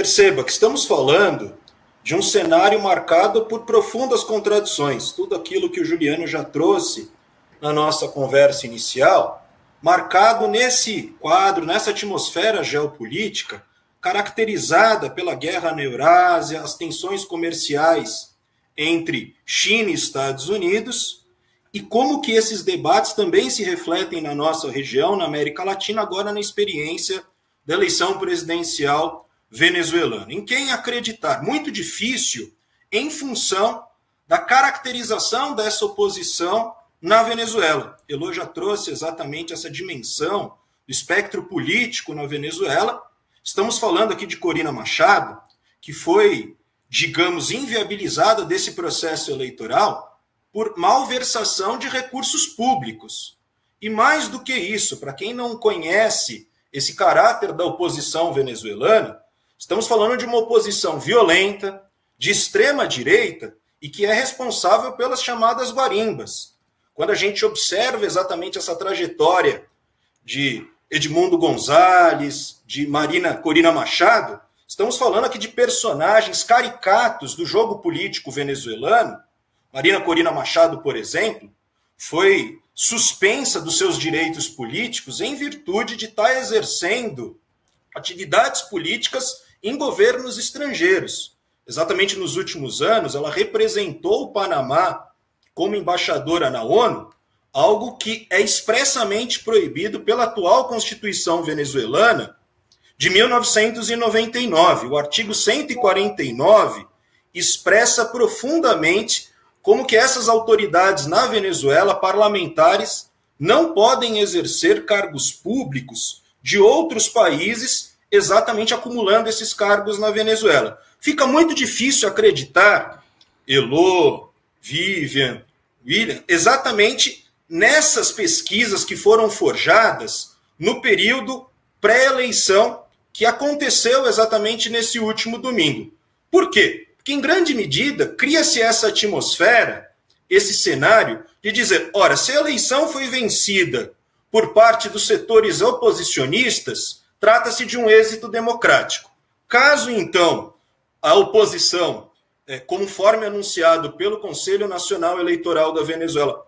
Perceba que estamos falando de um cenário marcado por profundas contradições. Tudo aquilo que o Juliano já trouxe na nossa conversa inicial, marcado nesse quadro, nessa atmosfera geopolítica, caracterizada pela guerra na Eurásia, as tensões comerciais entre China e Estados Unidos, e como que esses debates também se refletem na nossa região, na América Latina, agora na experiência da eleição presidencial venezuelana. Em quem acreditar? Muito difícil em função da caracterização dessa oposição na Venezuela. Elô já trouxe exatamente essa dimensão do espectro político na Venezuela. Estamos falando aqui de Corina Machado, que foi, digamos, inviabilizada desse processo eleitoral por malversação de recursos públicos. E mais do que isso, para quem não conhece esse caráter da oposição venezuelana, estamos falando de uma oposição violenta, de extrema direita, e que é responsável pelas chamadas guarimbas. Quando a gente observa exatamente essa trajetória de Edmundo Gonzalez, de Corina Machado, estamos falando aqui de personagens caricatos do jogo político venezuelano. Corina Machado, por exemplo, foi suspensa dos seus direitos políticos em virtude de estar exercendo atividades políticas em governos estrangeiros. Exatamente nos últimos anos, ela representou o Panamá como embaixadora na ONU, algo que é expressamente proibido pela atual Constituição venezuelana de 1999. O artigo 149 expressa profundamente como que essas autoridades na Venezuela, parlamentares, não podem exercer cargos públicos de outros países, exatamente acumulando esses cargos na Venezuela. Fica muito difícil acreditar, Elô, Vivian, William, exatamente nessas pesquisas que foram forjadas no período pré-eleição que aconteceu exatamente nesse último domingo. Por quê? Porque, em grande medida, cria-se essa atmosfera, esse cenário de dizer, ora, se a eleição foi vencida por parte dos setores oposicionistas, trata-se de um êxito democrático. Caso, então, a oposição, conforme anunciado pelo Conselho Nacional Eleitoral da Venezuela,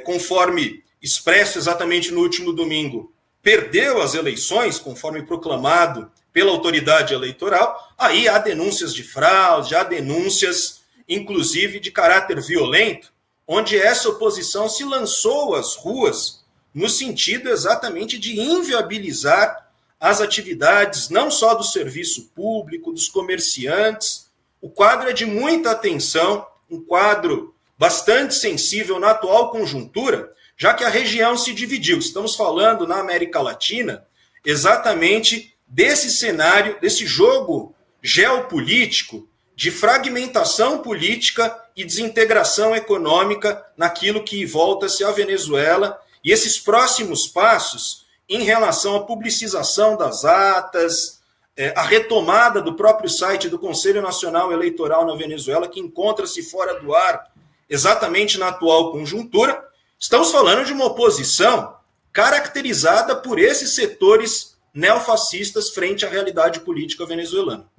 conforme expresso exatamente no último domingo, perdeu as eleições, conforme proclamado pela autoridade eleitoral, aí há denúncias de fraude, há denúncias, inclusive, de caráter violento, onde essa oposição se lançou às ruas no sentido exatamente de inviabilizar as atividades, não só do serviço público, dos comerciantes. O quadro é de muita atenção, um quadro bastante sensível na atual conjuntura, já que a região se dividiu. Estamos falando, na América Latina, exatamente desse cenário, desse jogo geopolítico de fragmentação política e desintegração econômica naquilo que volta-se à Venezuela, e esses próximos passos em relação à publicização das atas, a retomada do próprio site do Conselho Nacional Eleitoral na Venezuela, que encontra-se fora do ar exatamente na atual conjuntura. Estamos falando de uma oposição caracterizada por esses setores neofascistas frente à realidade política venezuelana.